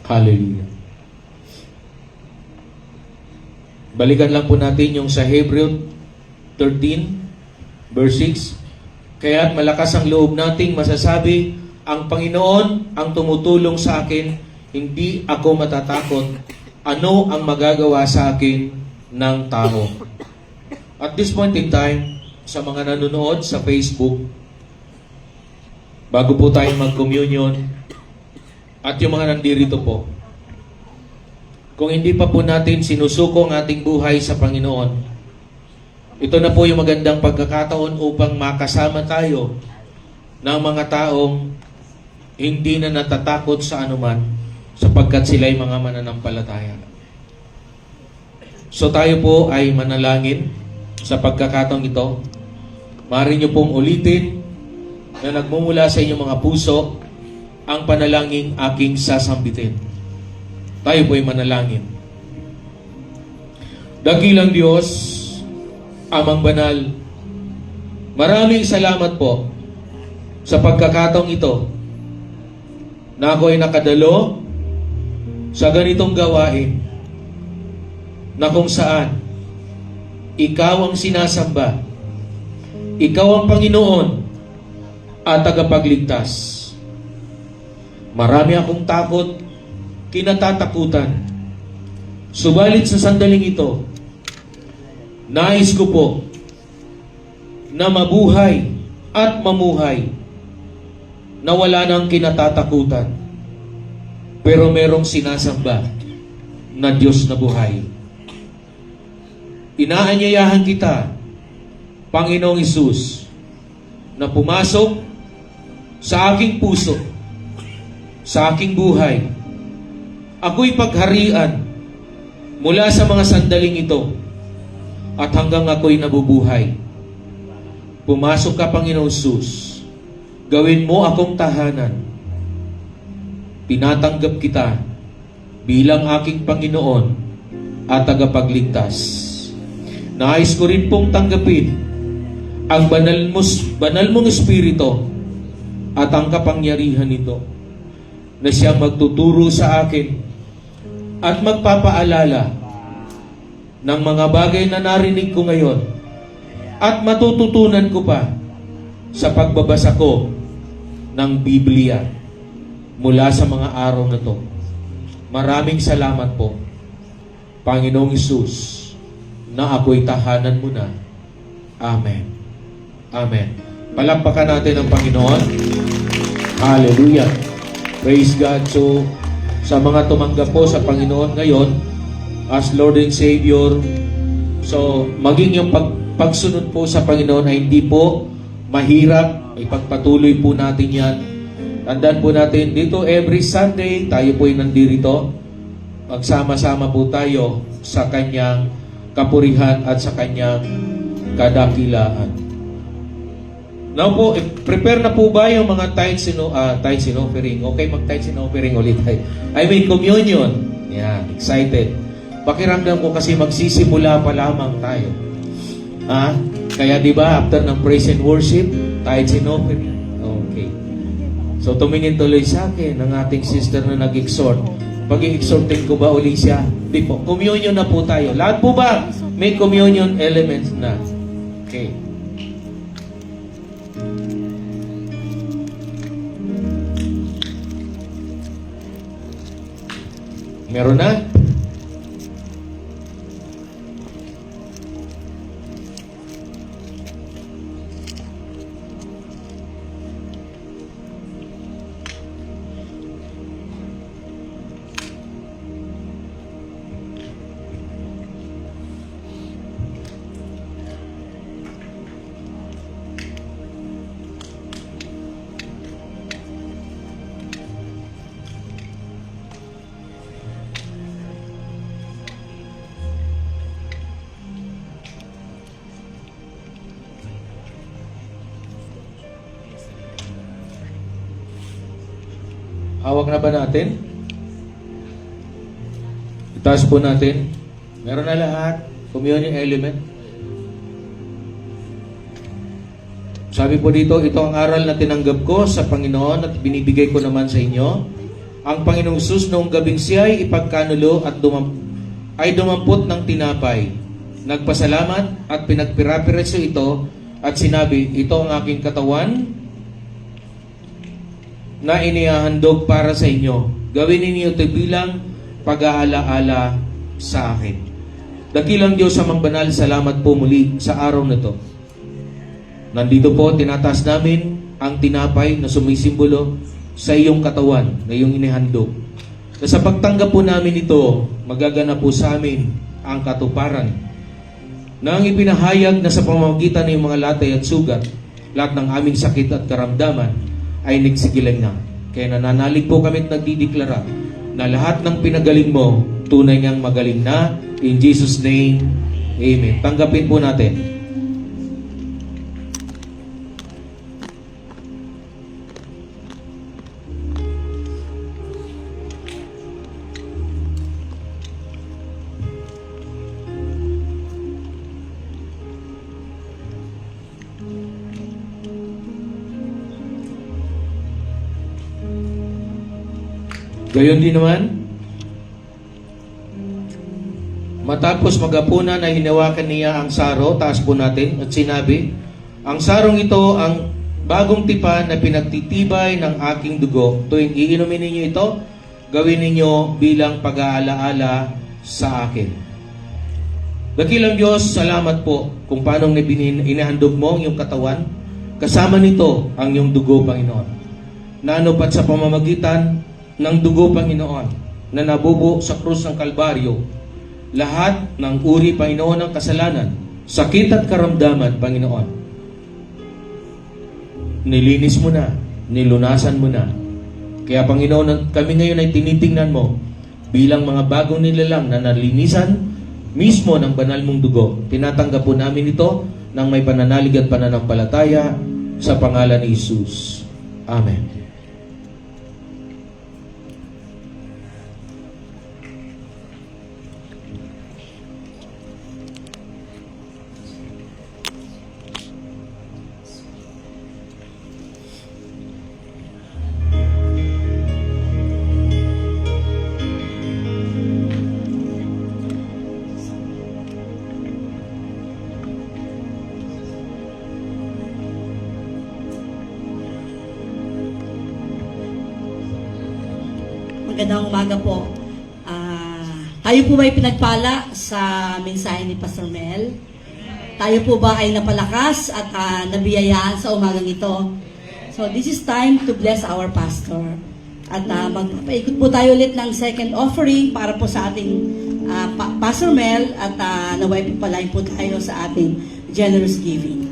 Hallelujah. Balikan lang po natin yung sa Hebrew 13, verse 6. Kaya't malakas ang loob nating masasabi, ang Panginoon ang tumutulong sa akin, hindi ako matatakot. Ano ang magagawa sa akin ng tao? At this point in time, sa mga nanonood sa Facebook, bago po tayo mag-communion, at yung mga nandirito po, kung hindi pa po natin sinusuko ang ating buhay sa Panginoon, ito na po yung magandang pagkakataon upang makasama tayo ng mga taong hindi na natatakot sa anuman sapagkat sila'y mga mananampalataya. So tayo po ay manalangin sa pagkakataong ito. Maaari niyo pong ulitin na nagmumula sa inyong mga puso ang panalangin aking sasambitin. Tayo po ay manalangin. Dakilang Diyos, Amang Banal, maraming salamat po sa pagkakataong ito na ako ay nakadalo sa ganitong gawain na kung saan Ikaw ang sinasamba, Ikaw ang Panginoon at tagapagligtas. Marami akong takot, kinatatakutan. Subalit sa sandaling ito, nais ko po na mabuhay at mamuhay na wala nang kinatatakutan, pero merong sinasamba na Diyos na buhay. Inaanyayahan kita, Panginoong Hesus, na pumasok sa aking puso, sa aking buhay. Ako'y pagharian mula sa mga sandaling ito at hanggang ako'y nabubuhay. Pumasok ka, Panginoong Hesus. Gawin mo akong tahanan. Tinatanggap kita bilang aking Panginoon at tagapagligtas. Nais ko rin pong tanggapin ang banal mong Espiritu at ang kapangyarihan nito na siyang magtuturo sa akin at magpapaalala ng mga bagay na narinig ko ngayon at matututunan ko pa sa pagbabasa ko ng Biblia mula sa mga araw na to. Maraming salamat po, Panginoong Hesus, na ako'y tahanan mo na. Amen. Amen. Palakpakan natin ang Panginoon. Hallelujah. Praise God. So, sa mga tumanggap po sa Panginoon ngayon as Lord and Savior, so maging yung pagsunod po sa Panginoon ay hindi po mahirap. Ipagpatuloy po natin yan. Tandaan po natin, dito every Sunday, tayo po ay nandito. Magsama-sama po tayo sa Kanyang kapurihan at sa Kanyang kadakilaan. Now po, prepare na po ba yung mga tithes and offering? Okay, mag-tithes and offering ulit tayo. I mean, communion. Yan, excited. Pakiramdam ko kasi magsisimula pa lamang tayo. Kaya di ba after ng praise and worship, tithes and offering. Okay. So tumingin tuloy sa akin ang ating sister na nag-exhort. Pag-i-exhortin ko ba uli siya? Di po. Communion na po tayo. Lahat po ba may communion elements na? Okay. Meron na? Hawak na ba natin? Itaas po natin. Meron na lahat. Communion element. Sabi po dito, ito ang aral na tinanggap ko sa Panginoon at binibigay ko naman sa inyo. Ang Panginoong Hesus noong gabing siya ay ipagkanulo at dumampot ng tinapay. Nagpasalamat at pinagpirapireso ito at sinabi, ito ang aking katawan na inihahandog para sa inyo. Gawin ninyo ito bilang pag-aalaala sa akin. Dakilang Diyos amang banal, salamat po muli sa araw na ito. Nandito po, tinataas namin ang tinapay na sumisimbolo sa iyong katawan na iyong inihandog. Sa pagtanggap po namin ito, magaganap po sa amin ang katuparan na ang ipinahayag na sa pamamagitan ng mga latay at sugat, lahat ng aming sakit at karamdaman ay nagsigilan na. Kaya nananalig po kami at nagdideklara na lahat ng pinagaling mo, tunay ngang magaling na. In Jesus' name, Amen. Tanggapin po natin. Gayon din naman, matapos magapunan ay hinawakan niya ang saro, taas po natin, at sinabi, ang sarong ito ang bagong tipan na pinagtitibay ng aking dugo. Tuwing iinumin ninyo ito, gawin ninyo bilang pag-aalaala sa akin. Dakilang Diyos, salamat po kung paano inahandog mo ang iyong katawan. Kasama nito ang iyong dugo, Panginoon. Nanupat sa pamamagitan ng dugo, Panginoon, na nabubo sa krus ng Kalbaryo, lahat ng uri, Panginoon, ng kasalanan, sakit at karamdaman, Panginoon, nilinis mo na, nilunasan mo na. Kaya, Panginoon, kami ngayon ay tinitingnan mo bilang mga bagong nilalang na nalinisan mismo ng banal mong dugo. Tinatanggap po namin ito ng may pananalig at pananampalataya sa pangalan ni Jesus. Amen. Magandang umaga po. Tayo po ba ay pinagpala sa mensahe ni Pastor Mel? Tayo po ba ay napalakas at nabiyayaan sa umagang ito? So this is time to bless our pastor. At magpapaikot po tayo ulit ng second offering para po sa ating Pastor Mel at naway pipalain po tayo sa ating generous giving.